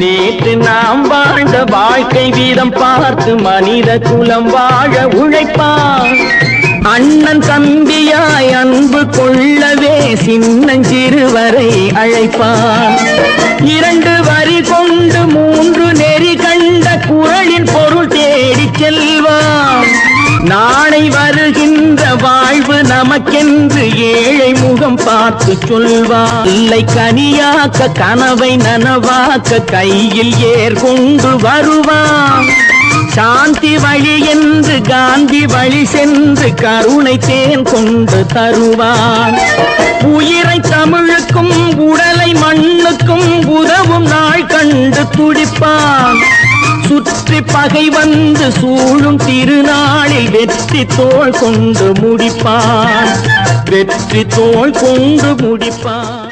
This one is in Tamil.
நேற்று நாம் வாழ்ந்த வாழ்க்கை வீதம் பார்த்து மனித குலம் வாழ உழைப்பான். அண்ணன் தம்பியாய் அன்பு கொள்ளவே சின்னஞ்சிறுவரை அழைப்பான். 2 வரி கொண்டு 3 நெறி கண்ட குறளின் பொருள் தேடிச் செல்வான். நாளை வருகின்ற வாழ்வு நமக்கென்று ஏழை முகம் பார்த்து சொல்வான். இல்லை கனியாக்க கனவை நனவாக்க கையில் ஏற்கொண்டு வருவான். சாந்தி வழி என்று காந்தி வழி சென்று கருணை தேன் கொண்டு தருவான். உயிரை தமிழுக்கும் உடலை மண்ணுக்கும் உதவும் நாள் கண்டு துடிப்பான். சுற்றி பகை வந்து சூழும் திருநாளில் வெற்றி தோள் கொண்டு முடிப்பான். வெற்றி தோள் கொண்டு முடிப்பான்.